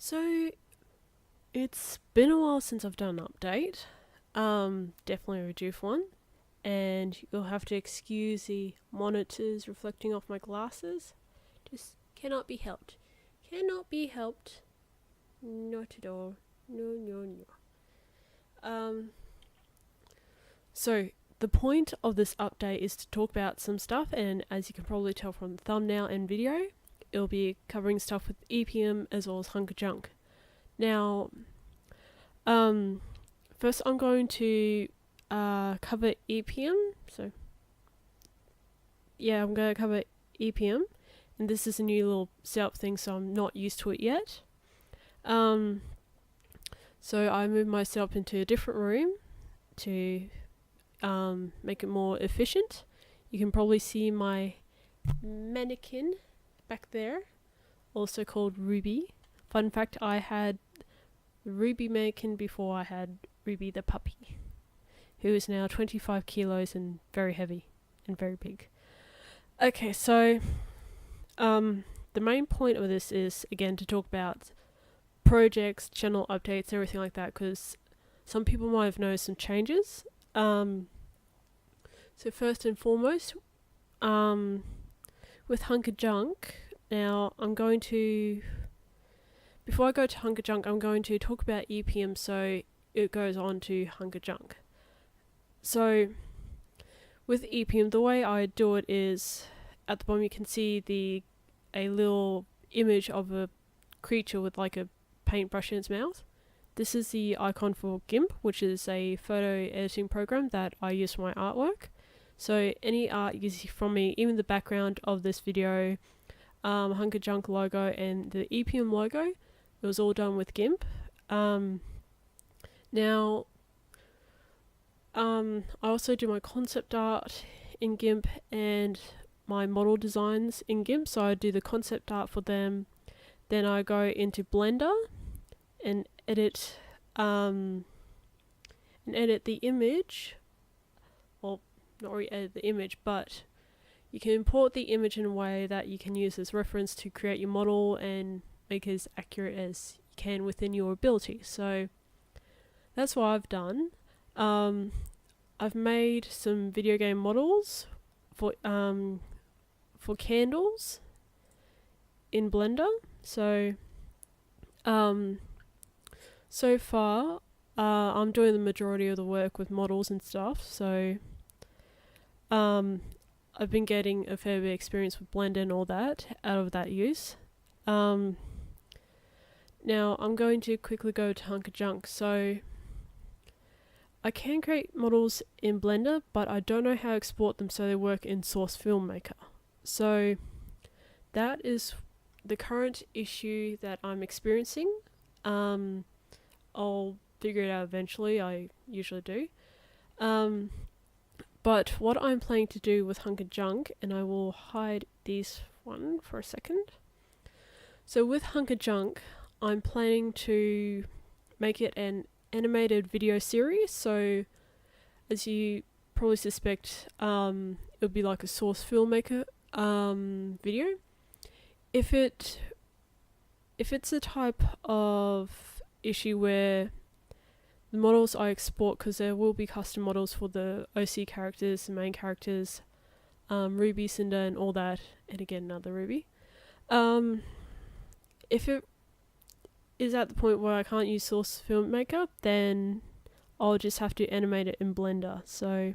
So it's been a while since I've done an update. Definitely overdue for one. And you'll have to excuse the monitors reflecting off my glasses. Just cannot be helped. Cannot be helped. Not at all. No. So the point of this update is to talk about some stuff, and as you can probably tell from the thumbnail and video, it'll be covering stuff with Epeom as well as Hunk. Now, first I'm going to cover Epeom. So, yeah, I'm going to cover Epeom, and this is a new little setup thing, so I'm not used to it yet. So I moved my setup into a different room to make it more efficient. You can probably see my mannequin back there, also called Ruby. Fun fact, I had Ruby mannequin before I had Ruby the puppy, who is now 25 kilos and very heavy and very big. Okay, so the main point of this is, again, to talk about projects, channel updates, everything like that, because some people might have noticed some changes. So first and foremost, with Hunk, now I'm going to, before I go to Hunk, I'm going to talk about Epeom, so it goes on to Hunk. So with Epeom, the way I do it is, at the bottom you can see a little image of a creature with like a paintbrush in its mouth. This is the icon for GIMP, which is a photo editing program that I use for my artwork. So any art you see from me, even the background of this video, Hunk logo and the Epeom logo, it was all done with GIMP. Now, I also do my concept art in GIMP and my model designs in GIMP, so I do the concept art for them. Then I go into Blender and edit the image. Well, not really edit the image, but you can import the image in a way that you can use as reference to create your model and make it as accurate as you can within your ability. So that's what I've done. I've made some video game models for candles in Blender. So so far I'm doing the majority of the work with models and stuff, so I've been getting a fair bit of experience with Blender and all that out of that use. Now I'm going to quickly go to Hunk. So I can create models in Blender, but I don't know how to export them so they work in Source Filmmaker. So that is the current issue that I'm experiencing. I'll figure it out eventually, I usually do. But what I'm planning to do with Hunk, and I will hide this one for a second. So with Hunk, I'm planning to make it an animated video series. So as you probably suspect, it'll be like a Source Filmmaker video. If it's a type of issue where the models I export, because there will be custom models for the OC characters, the main characters, Ruby, Cinder, and all that, and again another Ruby. If it is at the point where I can't use Source Filmmaker, then I'll just have to animate it in Blender. So,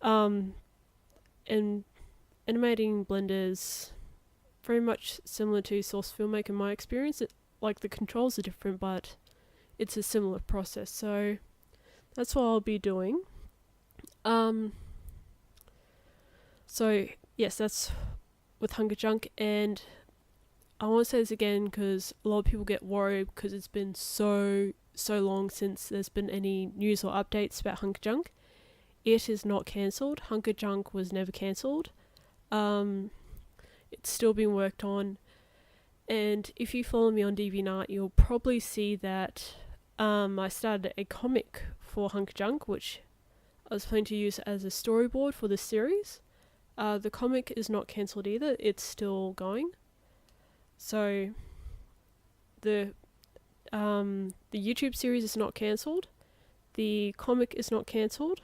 and animating in Blender is very much similar to Source Filmmaker in my experience. Like the controls are different, but it's a similar process. So that's what I'll be doing. So yes, that's with Hunk, and I want to say this again because a lot of people get worried because it's been so long since there's been any news or updates about Hunk. It is not cancelled. Hunk was never cancelled. It's still being worked on, and if you follow me on DeviantArt, you'll probably see that I started a comic for Hunk, which I was planning to use as a storyboard for this series. The comic is not cancelled either, it's still going. So the YouTube series is not cancelled. The comic is not cancelled.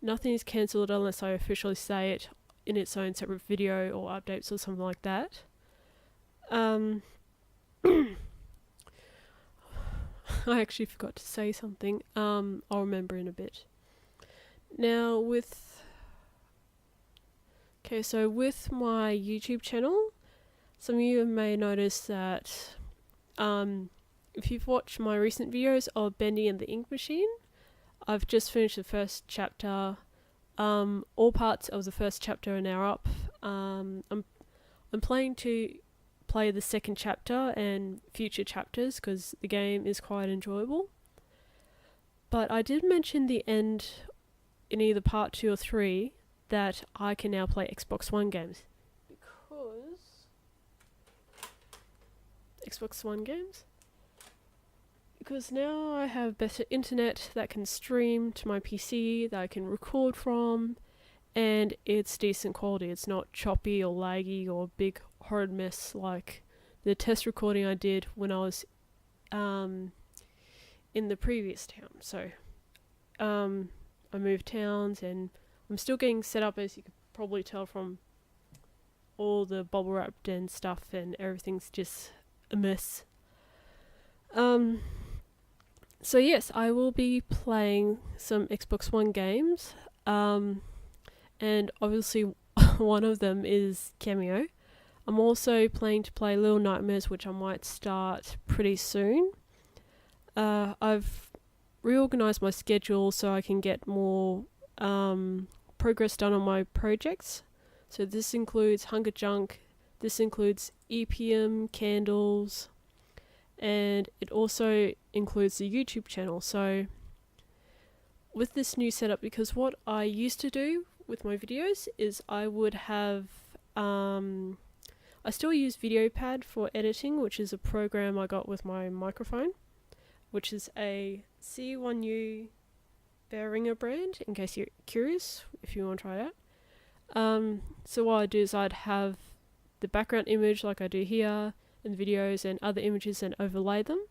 Nothing is cancelled unless I officially say it in its own separate video or updates or something like that. I actually forgot to say something. I'll remember in a bit. Now with my YouTube channel, some of you may notice that if you've watched my recent videos of Bendy and the Ink Machine, I've just finished the first chapter. All parts of the first chapter are now up. I'm planning to play the second chapter and future chapters because the game is quite enjoyable. But I did mention the end in either part 2 or 3 that I can now play Xbox One games. Because now I have better internet that can stream to my PC, that I can record from, and it's decent quality. It's not choppy or laggy or a big horrid mess like the test recording I did when I was in the previous town. So I moved towns and I'm still getting set up, as you could probably tell from all the bubble wrapped and stuff, and everything's just a mess. So yes, I will be playing some Xbox One games, and obviously one of them is Cameo. I'm also planning to play Little Nightmares, which I might start pretty soon. I've reorganised my schedule so I can get more progress done on my projects. So this includes Hunger Junk, this includes Epeom, Candles, and it also includes the YouTube channel. So with this new setup, because what I used to do with my videos is I would have I still use VideoPad for editing, which is a program I got with my microphone, which is a C1U Behringer brand, in case you're curious, if you want to try it out. So what I do is I'd have the background image like I do here, and videos and other images, and overlay them,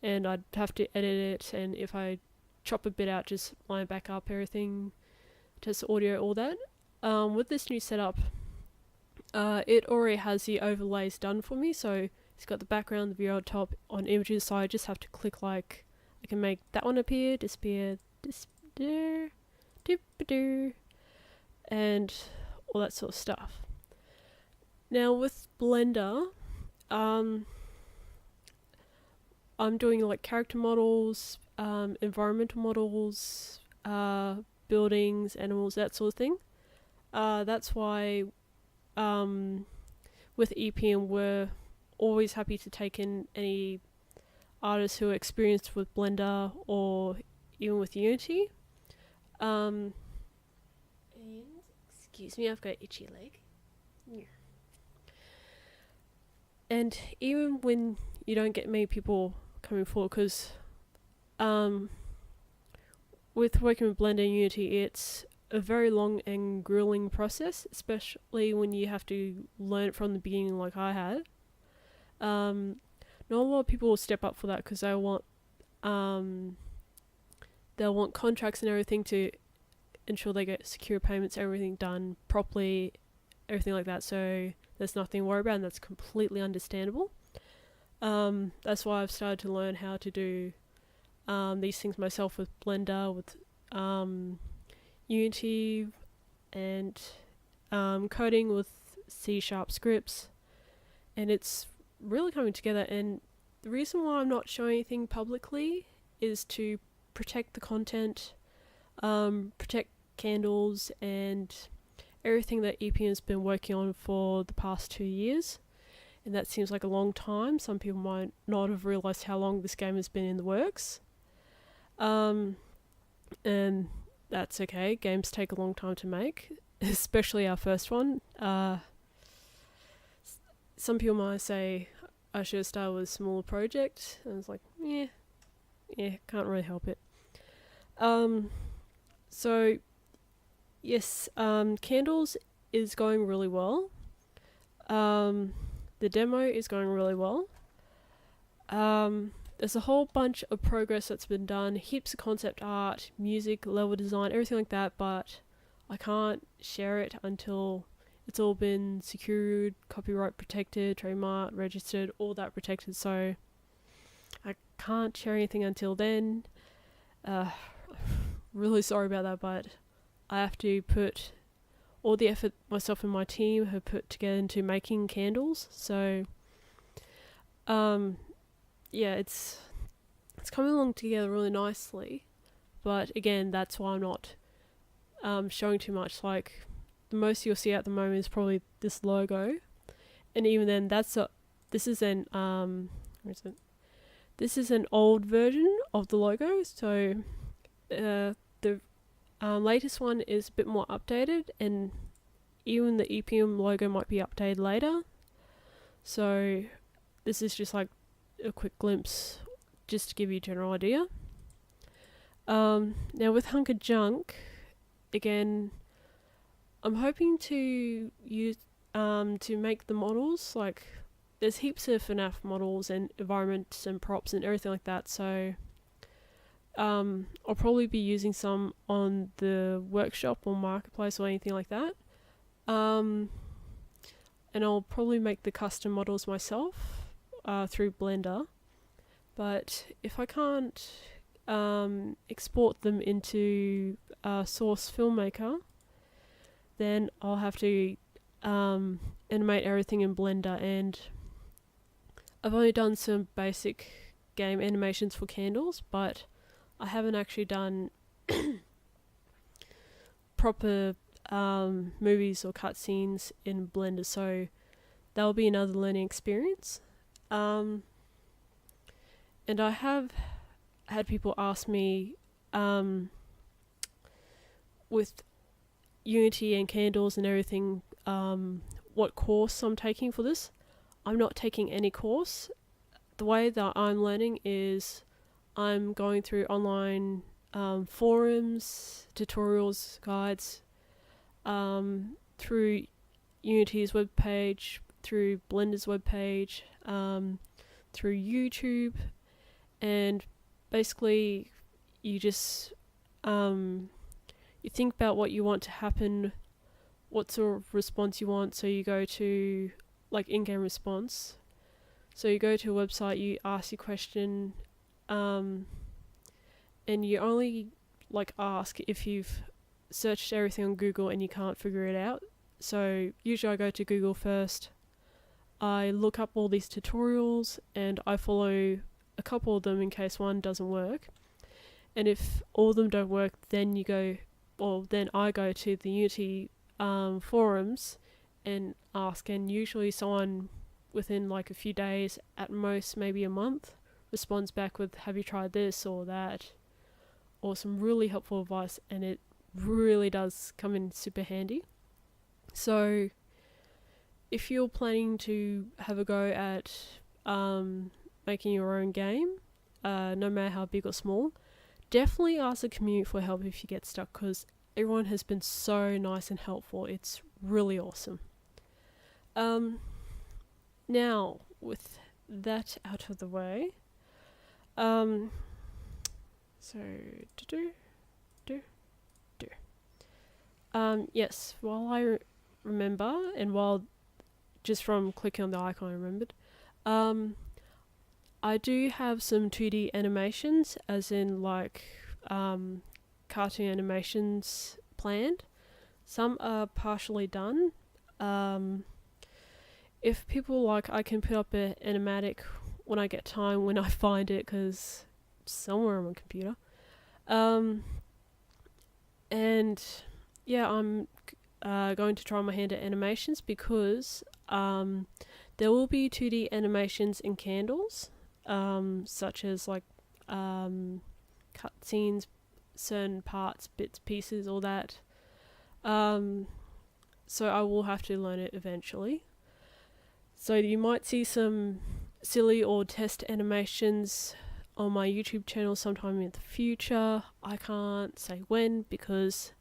and I'd have to edit it, and if I chop a bit out, just line back up everything, test audio, all that. With this new setup, it already has the overlays done for me, so it's got the background, the video on top, on images, so I just have to click, like, I can make that one appear, disappear, disappear, and all that sort of stuff. Now with Blender, I'm doing like character models, environmental models, buildings, animals, that sort of thing. That's why with Epeom we're always happy to take in any artists who are experienced with Blender or even with Unity. And excuse me, I've got an itchy leg. Yeah. And even when you don't get many people coming forward, because with working with Blender and Unity, it's a very long and grueling process, especially when you have to learn it from the beginning like I had. Not a lot of people will step up for that because they'll want contracts and everything to ensure they get secure payments, everything done properly, everything like that, so there's nothing to worry about, and that's completely understandable. That's why I've started to learn how to do these things myself with Blender, with Unity, and coding with C# scripts, and it's really coming together. And the reason why I'm not showing anything publicly is to protect the content, protect Candles, and everything that Epeom has been working on for the past 2 years. And that seems like a long time. Some people might not have realised how long this game has been in the works. And that's okay. Games take a long time to make, especially our first one. Some people might say I should have started with a smaller project. And it's like, yeah, can't really help it. So, yes, Candles is going really well. The demo is going really well. there's a whole bunch of progress that's been done, heaps of concept art, music, level design, everything like that, but I can't share it until it's all been secured, copyright protected, trademark registered, all that protected, so I can't share anything until then. Really sorry about that, but I have to put all the effort myself and my team have put together into making candles, so yeah, it's coming along together really nicely, but again, that's why I'm not showing too much. Like, the most you'll see at the moment is probably this logo, and even then, this is an where is it? This is an old version of the logo, so the latest one is a bit more updated, and even the Epeom logo might be updated later. So this is just like a quick glimpse, just to give you a general idea. Now with Hunk Junk, again, I'm hoping to use to make the models, like there's heaps of FNAF models and environments and props and everything like that, so I'll probably be using some on the workshop or marketplace or anything like that. And I'll probably make the custom models myself through Blender. But if I can't export them into Source Filmmaker, then I'll have to animate everything in Blender, and I've only done some basic game animations for candles, but I haven't actually done proper movies or cutscenes in Blender, so that'll be another learning experience. And I have had people ask me with Unity and candles and everything, what course I'm taking for this. I'm not taking any course. The way that I'm learning is I'm going through online forums, tutorials, guides, through Unity's webpage, through Blender's webpage, through YouTube, and basically you just you think about what you want to happen, what sort of response you want, so you go to like in-game response. So you go to a website, you ask your question, and you only like ask if you've searched everything on Google and you can't figure it out. So usually I go to Google first, I look up all these tutorials and I follow a couple of them in case one doesn't work. And if all of them don't work, then then I go to the Unity forums and ask, and usually someone within like a few days, at most maybe a month, responds back with, have you tried this or that, or some really helpful advice, and it really does come in super handy. So if you're planning to have a go at making your own game, no matter how big or small, definitely ask the community for help if you get stuck, because everyone has been so nice and helpful. It's really awesome. Now, with that out of the way, yes, while I remember, and while just from clicking on the icon I remembered, I do have some 2D animations, as in like cartoon animations planned. Some are partially done. If people like, I can put up an animatic when I get time, when I find it, because it's somewhere on my computer. And yeah, I'm going to try my hand at animations, because there will be 2D animations in candles, such as like cutscenes, certain parts, bits, pieces, all that. So I will have to learn it eventually. So you might see some silly or test animations on my YouTube channel sometime in the future. I can't say when, because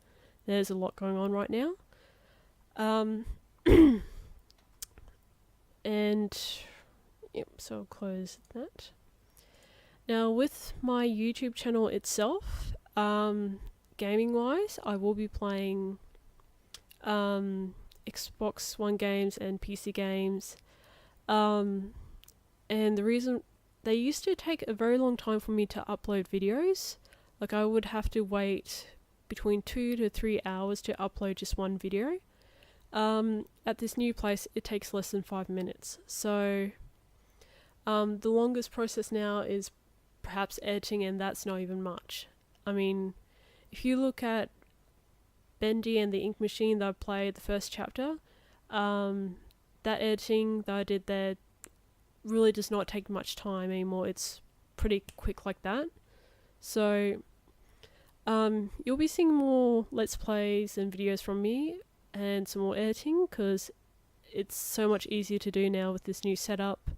there's a lot going on right now. And yep, so I'll close that. Now, with my YouTube channel itself, gaming wise, I will be playing Xbox One games and PC games. And the reason they used to take a very long time for me to upload videos, like I would have to wait between 2 to 3 hours to upload just one video. At this new place, it takes less than 5 minutes. So the longest process now is perhaps editing, and that's not even much. I mean, if you look at Bendy and the Ink Machine that I played the first chapter, that editing that I did there really does not take much time anymore. It's pretty quick like that. So you'll be seeing more Let's Plays and videos from me and some more editing, because it's so much easier to do now with this new setup,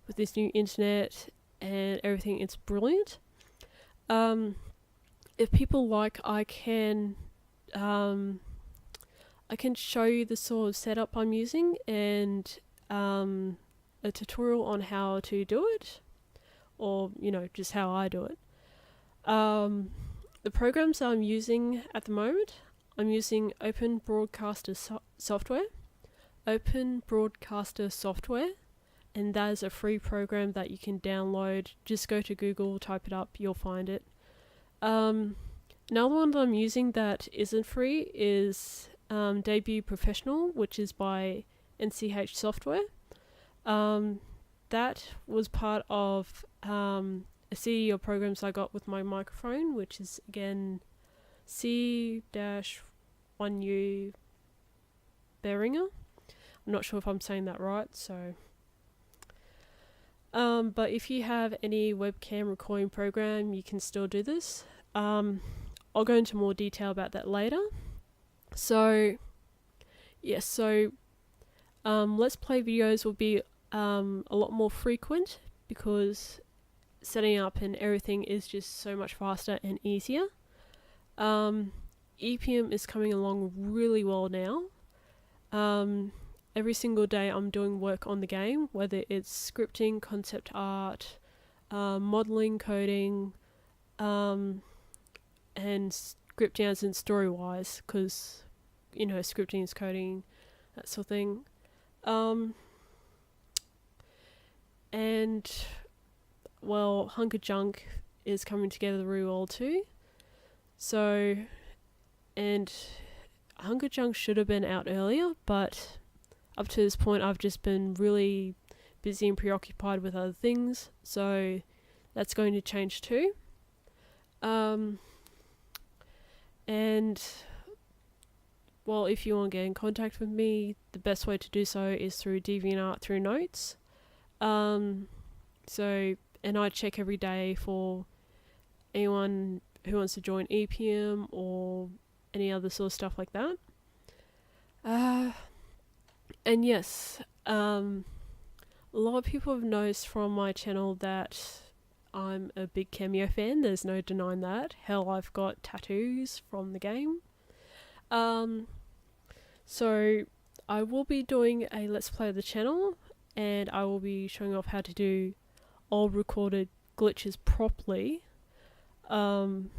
with this new internet and everything. It's brilliant. If people like, I can show you the sort of setup I'm using and a tutorial on how to do it, or just how I do it. The programs that I'm using at the moment, I'm using Open Broadcaster software, and that is a free program that you can download. Just go to Google, type it up, you'll find it. Another one that I'm using that isn't free is Debut Professional, which is by NCH Software. That was part of a CD of programs I got with my microphone, which is again C-1U Behringer. I'm not sure if I'm saying that right, so but if you have any webcam recording program, you can still do this. I'll go into more detail about that later. So yes, Let's Play videos will be a lot more frequent, because setting up and everything is just so much faster and easier. Epeom is coming along really well now. Every single day I'm doing work on the game, whether it's scripting, concept art, modeling, coding, and scripting as in story-wise, because, scripting is coding, that sort of thing. And, well, Hunk is coming together really well too. So, and Hunk should have been out earlier, but up to this point I've just been really busy and preoccupied with other things, so that's going to change too. And, well, if you want to get in contact with me, the best way to do so is through DeviantArt through Notes. And I check every day for anyone who wants to join Epeom or any other sort of stuff like that. And yes, a lot of people have noticed from my channel that I'm a big Cameo fan. There's no denying that. Hell, I've got tattoos from the game. So I will be doing a Let's Play of the channel, and I will be showing off how to do old recorded glitches properly. And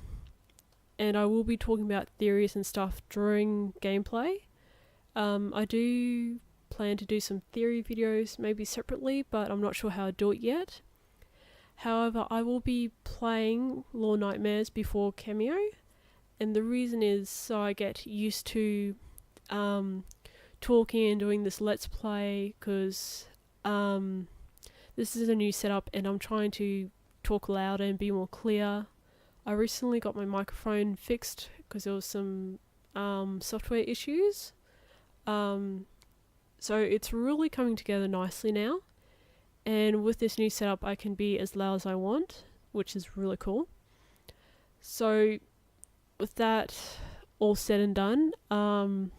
I will be talking about theories and stuff during gameplay. I do plan to do some theory videos maybe separately, but I'm not sure how to do it yet. However, I will be playing Law Nightmares before Cameo, and the reason is so I get used to talking and doing this Let's Play, because this is a new setup and I'm trying to talk louder and be more clear. I recently got my microphone fixed because there was some software issues. So it's really coming together nicely now. And with this new setup, I can be as loud as I want, which is really cool. So with that all said and done, I'm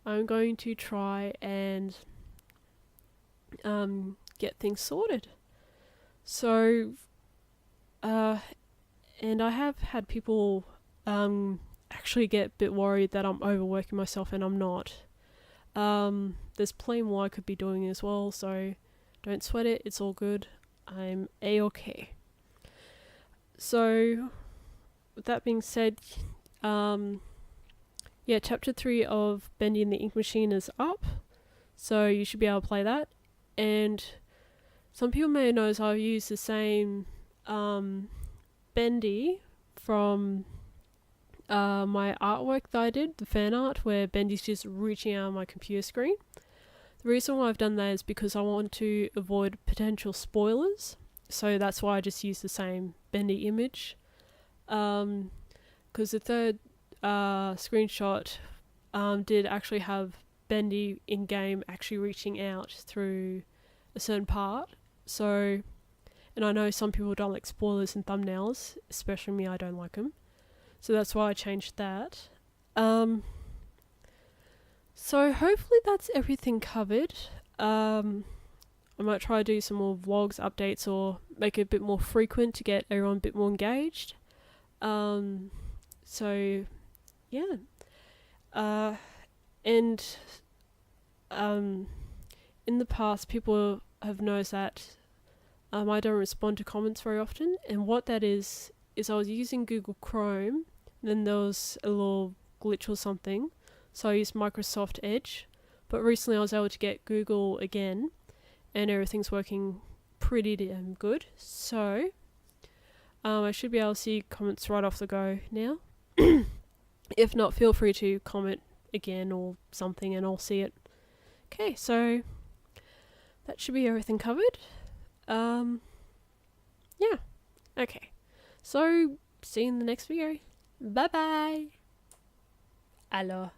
going to try and get things sorted. So, and I have had people actually get a bit worried that I'm overworking myself, and I'm not. There's plenty more I could be doing as well, so don't sweat it, it's all good. I'm A-okay. So, with that being said, chapter 3 of Bendy and the Ink Machine is up, so you should be able to play that. And some people may know I've used the same Bendy from my artwork that I did, the fan art, where Bendy's just reaching out on my computer screen. The reason why I've done that is because I want to avoid potential spoilers, so that's why I just use the same Bendy image. Because the third screenshot did actually have Bendy in game actually reaching out through a certain part. So, and I know some people don't like spoilers and thumbnails, especially me, I don't like them. So that's why I changed that. So hopefully that's everything covered. I might try to do some more vlogs, updates, or make it a bit more frequent to get everyone a bit more engaged. So, yeah. And in the past, people have noticed that I don't respond to comments very often, and what that is I was using Google Chrome, and then there was a little glitch or something, so I used Microsoft Edge, but recently I was able to get Google again, and everything's working pretty damn good, so I should be able to see comments right off the go now. If not, feel free to comment again or something and I'll see it. Okay, so that should be everything covered. Yeah. Okay. So, see you in the next video. Bye bye. Alors.